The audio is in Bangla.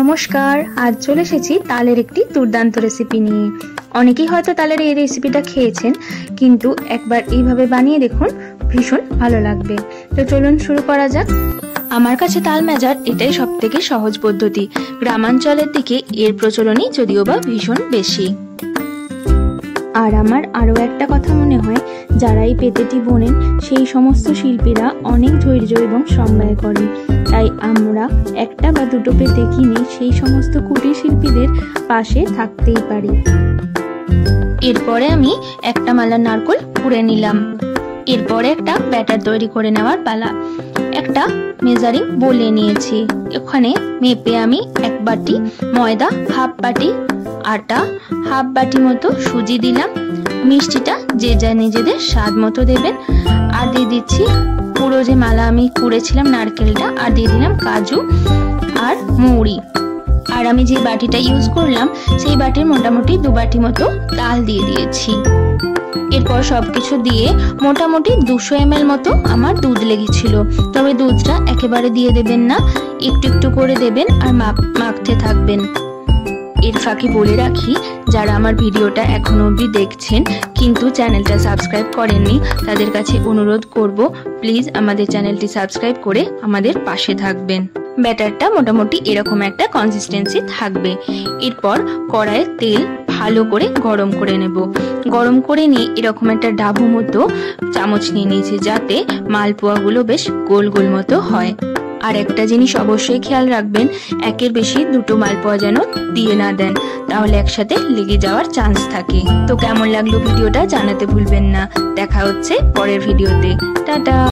নমস্কার, আজ চলে এসেছি তালের একটি দুর্দান্ত রেসিপি নিয়ে। অনেকেই হয়তো তালের এই রেসিপিটা খেয়েছেন, কিন্তু একবার এইভাবে বানিয়ে দেখুন, ভীষণ ভালো লাগবে। তো চলুন শুরু করা যাক। আমার কাছে তাল মেজার এটাই সব থেকে সহজ পদ্ধতি। গ্রামাঞ্চলের দিকে এর প্রচলনই যদিও বা ভীষণ বেশি। আর আমার আরও একটা কথা মনে হয়, যারা এই পেতেটি বোনেন সেই সমস্ত শিল্পীরা অনেক ধৈর্য এবং শ্রম ব্যয় করেন। তাই আমরা একটা বা দুটো পেতে কিনে সেই সমস্ত কুটির শিল্পীদের পাশে থাকতেই পারি। এরপরে আমি একটা মালা নারকেল কুড়ে নিলাম। এরপরে একটা ব্যাটার তৈরি করে নেওয়ার পালা। একটা মেজারিং বলে নিয়েছি। এখানে মেপে আমি 1 বাটি ময়দা, হাফ বাটি আটা, হাফ বাটি মতো সুজি দিলাম। মিষ্টিটা যে যা নিজেদের স্বাদ মতো দেবেন। আর দিয়ে দিচ্ছি পুরো যে মালা আমি কুড়েছিলাম নারকেলটা, আর দিয়ে দিলাম কাজু আর মৌরি। আর আমি যে বাটিটা ইউজ করলাম সেই বাটির মোটামুটি 2 বাটি মতো তাল দিয়ে দিয়েছি। এরপর সবকিছু দিয়ে মোটামুটি 200 ml মতো আমার দুধ লেগেছিল। তবে দুধটা একেবারে দিয়ে দেবেন না, একটু একটু করে দেবেন আর মাখতে থাকবেন। এর ফাঁকে বলে রাখি, যারা আমার ভিডিওটা এখনো অবধি দেখছেন কিন্তু চ্যানেলটা সাবস্ক্রাইব করেননি, তাদের কাছে অনুরোধ করব, প্লিজ আমাদের চ্যানেলটি সাবস্ক্রাইব করে আমাদের পাশে থাকবেন। ব্যাটারটা মোটামুটি এরকম একটা কনসিস্টেন্সি থাকবে। এরপর কড়াইয়ে তেল ভালো করে গরম করে নেব। গরম করে নিয়ে এরকম একটা ডাবু মতো চামচ নিয়ে নিয়েছি, যাতে মালপোয়াগুলো বেশ গোল গোল মতো হয়। আর একটা জিনিস অবশ্যই খেয়াল রাখবেন, একের বেশি দুটো মালপোয়া যেন দিয়ে না দেন, তাহলে একসাথে লেগে যাওয়ার চান্স থাকে। তো কেমন লাগলো ভিডিওটা জানাতে ভুলবেন না। দেখা হচ্ছে পরের ভিডিওতে। টাটা।